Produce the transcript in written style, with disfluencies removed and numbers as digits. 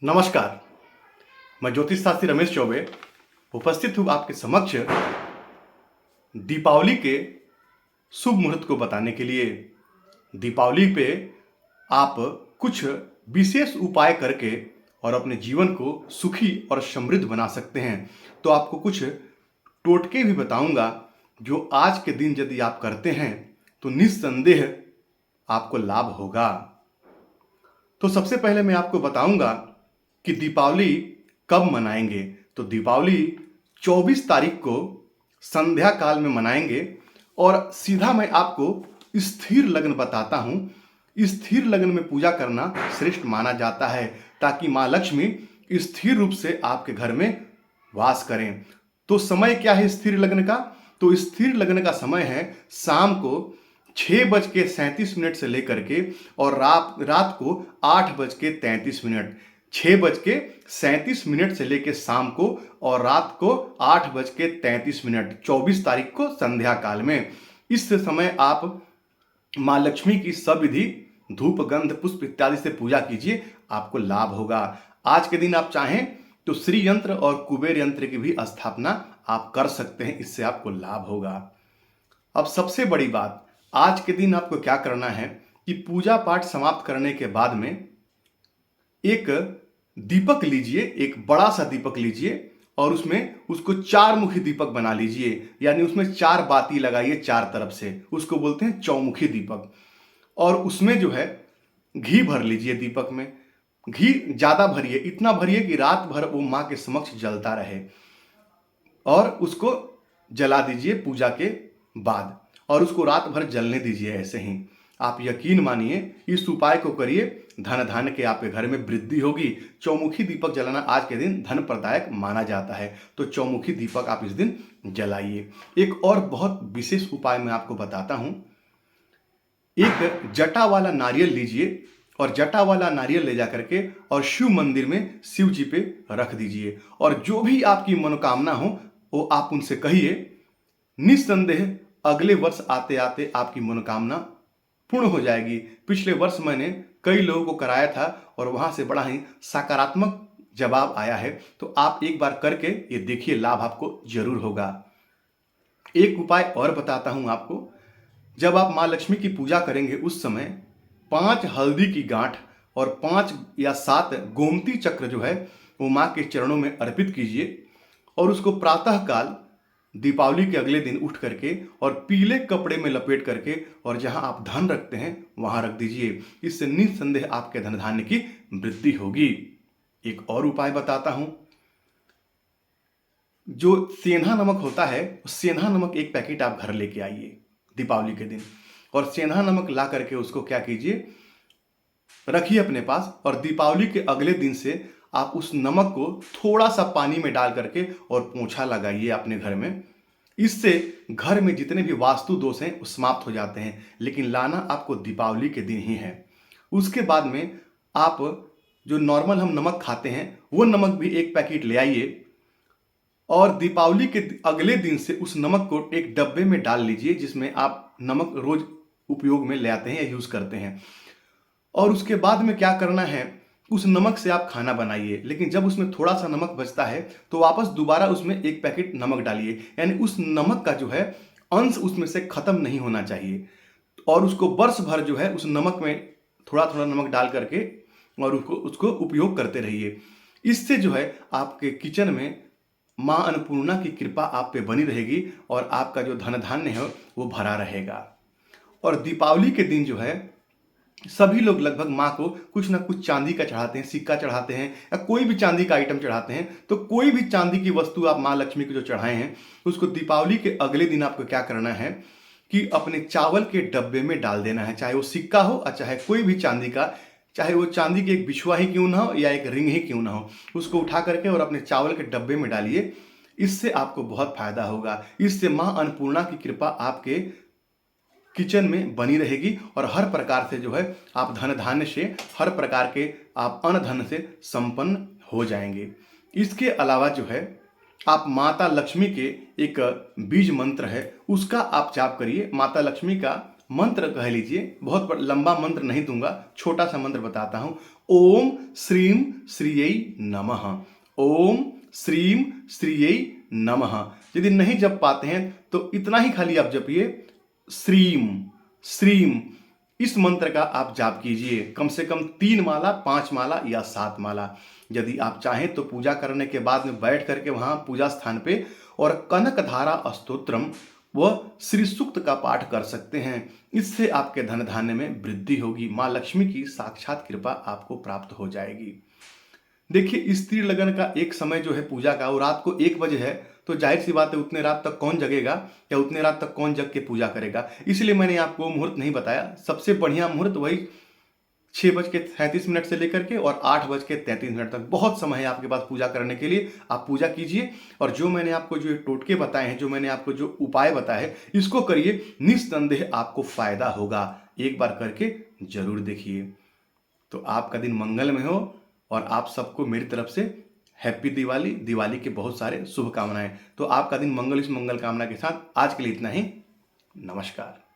नमस्कार। मैं ज्योतिष शास्त्री रमेश चौबे उपस्थित हूँ आपके समक्ष दीपावली के शुभ मुहूर्त को बताने के लिए। दीपावली पे आप कुछ विशेष उपाय करके और अपने जीवन को सुखी और समृद्ध बना सकते हैं। तो आपको कुछ टोटके भी बताऊंगा जो आज के दिन यदि आप करते हैं तो निस्संदेह आपको लाभ होगा। तो सबसे पहले मैं आपको बताऊंगा कि दीपावली कब मनाएंगे। तो दीपावली 24 तारीख को संध्या काल में मनाएंगे और सीधा मैं आपको स्थिर लग्न बताता हूं। स्थिर लग्न में पूजा करना श्रेष्ठ माना जाता है ताकि माँ लक्ष्मी स्थिर रूप से आपके घर में वास करें। तो समय क्या है स्थिर लग्न का? तो स्थिर लग्न का समय है शाम को 6:37 से लेकर के और रात को 8:33। 6:37 से लेकर शाम को और रात को 8:33, 24 तारीख को संध्या काल में। इस समय आप माँ लक्ष्मी की सब विधि धूप गंध पुष्प इत्यादि से पूजा कीजिए, आपको लाभ होगा। आज के दिन आप चाहें तो श्री यंत्र और कुबेर यंत्र की भी स्थापना आप कर सकते हैं, इससे आपको लाभ होगा। अब सबसे बड़ी बात, आज के दिन आपको क्या करना है कि पूजा पाठ समाप्त करने के बाद में एक दीपक लीजिए, एक बड़ा सा दीपक लीजिए और उसमें उसको 4 मुखी दीपक बना लीजिए, यानी उसमें 4 बाती लगाइए 4 तरफ से, उसको बोलते हैं चौमुखी दीपक। और उसमें जो है घी भर लीजिए दीपक में। घी ज्यादा भरिए, इतना भरिए कि रात भर वो माँ के समक्ष जलता रहे और उसको जला दीजिए पूजा के बाद और उसको रात भर जलने दीजिए। ऐसे ही आप यकीन मानिए इस उपाय को करिए, धन धान्य के आपके घर में वृद्धि होगी। चौमुखी दीपक जलाना आज के दिन धन प्रदायक माना जाता है, तो चौमुखी दीपक आप इस दिन जलाइए। एक और बहुत विशेष उपाय मैं आपको बताता हूं। एक जटा वाला नारियल लीजिए और जटा वाला नारियल ले जाकर के और शिव मंदिर में शिव जी पे रख दीजिए और जो भी आपकी मनोकामना हो वो आप उनसे कहिए। निस्संदेह अगले वर्ष आते आते आपकी मनोकामना पूर्ण हो जाएगी। पिछले वर्ष मैंने कई लोगों को कराया था और वहां से बड़ा ही सकारात्मक जवाब आया है, तो आप एक बार करके ये देखिए, लाभ आपको जरूर होगा। एक उपाय और बताता हूं आपको। जब आप माँ लक्ष्मी की पूजा करेंगे उस समय 5 हल्दी की गांठ और 5 या 7 गोमती चक्र जो है वो माँ के चरणों में अर्पित कीजिए और उसको प्रातः काल दीपावली के अगले दिन उठ करके और पीले कपड़े में लपेट करके और जहां आप धन रखते हैं वहां रख दीजिए। इससे निस्संदेह आपके धन धान्य की वृद्धि होगी। एक और उपाय बताता हूं। जो सेंधा नमक होता है, सेंधा नमक एक पैकेट आप घर लेके आइए दीपावली के दिन और सेंधा नमक ला करके उसको क्या कीजिए, रखिए अपने पास और दीपावली के अगले दिन से आप उस नमक को थोड़ा सा पानी में डाल करके और पोंछा लगाइए अपने घर में। इससे घर में जितने भी वास्तु दोष हैं वो समाप्त हो जाते हैं, लेकिन लाना आपको दीपावली के दिन ही है। उसके बाद में आप जो नॉर्मल हम नमक खाते हैं वो नमक भी एक पैकेट ले आइए और दीपावली के अगले दिन से उस नमक को एक डब्बे में डाल लीजिए जिसमें आप नमक रोज उपयोग में ले आते हैं या यूज करते हैं। और उसके बाद में क्या करना है, उस नमक से आप खाना बनाइए, लेकिन जब उसमें थोड़ा सा नमक बचता है तो वापस दोबारा उसमें एक पैकेट नमक डालिए, यानी उस नमक का जो है अंश उसमें से खत्म नहीं होना चाहिए और उसको वर्ष भर जो है उस नमक में थोड़ा थोड़ा नमक डाल करके और उसको उपयोग करते रहिए। इससे जो है आपके किचन में माँ अन्नपूर्णा की कृपा आप पे बनी रहेगी और आपका जो धन धान्य है वो भरा रहेगा। और दीपावली के दिन जो है सभी लोग लगभग माँ को कुछ ना कुछ चांदी का चढ़ाते हैं, सिक्का चढ़ाते हैं या कोई भी चांदी का आइटम चढ़ाते हैं। तो कोई भी चांदी की वस्तु आप माँ लक्ष्मी को जो चढ़ाए हैं उसको दीपावली के अगले दिन आपको क्या करना है कि अपने चावल के डब्बे में डाल देना है, चाहे वो सिक्का हो और चाहे कोई भी चांदी का, चाहे वो चांदी की एक बिछुआ ही क्यों ना हो या एक रिंग ही क्यों ना हो, उसको उठा करके और अपने चावल के डब्बे में डालिए। इससे आपको बहुत फायदा होगा। इससे माँ अन्नपूर्णा की कृपा आपके किचन में बनी रहेगी और हर प्रकार से जो है आप धन धान्य से, हर प्रकार के आप अन्न धन से संपन्न हो जाएंगे। इसके अलावा जो है आप माता लक्ष्मी के एक बीज मंत्र है उसका आप जाप करिए। माता लक्ष्मी का मंत्र कह लीजिए, बहुत लंबा मंत्र नहीं दूंगा, छोटा सा मंत्र बताता हूं। ओम श्रीम श्रीयै नमः। ओम श्रीम श्रीयै नमः। यदि नहीं जप पाते हैं तो इतना ही खाली आप जपिए, श्रीम श्रीम। इस मंत्र का आप जाप कीजिए कम से कम 3 माला, 5 माला या 7 माला। यदि आप चाहें तो पूजा करने के बाद में बैठ करके वहां पूजा स्थान पे और कनकधारा स्तोत्रम व श्री सूक्त का पाठ कर सकते हैं। इससे आपके धन धान्य में वृद्धि होगी, माँ लक्ष्मी की साक्षात कृपा आपको प्राप्त हो जाएगी। देखिए, स्त्री लगन का एक समय जो है पूजा का, वो रात को 1 बजे है, तो जाहिर सी बात है उतने रात तक कौन जगेगा या उतने रात तक कौन जग के पूजा करेगा। इसलिए मैंने आपको मुहूर्त नहीं बताया। सबसे बढ़िया मुहूर्त वही 6:37 से लेकर के और 8:33 तक बहुत समय है आपके पास पूजा करने के लिए। आप पूजा कीजिए और जो मैंने आपको जो टोटके बताए हैं, जो मैंने आपको जो उपाय बताए हैं, इसको करिए, निस्संदेह आपको फायदा होगा। एक बार करके जरूर देखिए। तो आपका दिन मंगलमय हो और आप सबको मेरी तरफ से हैप्पी दिवाली, दिवाली के बहुत सारे शुभकामनाएं। तो आपका दिन मंगल कामना के साथ आज के लिए इतना ही। नमस्कार।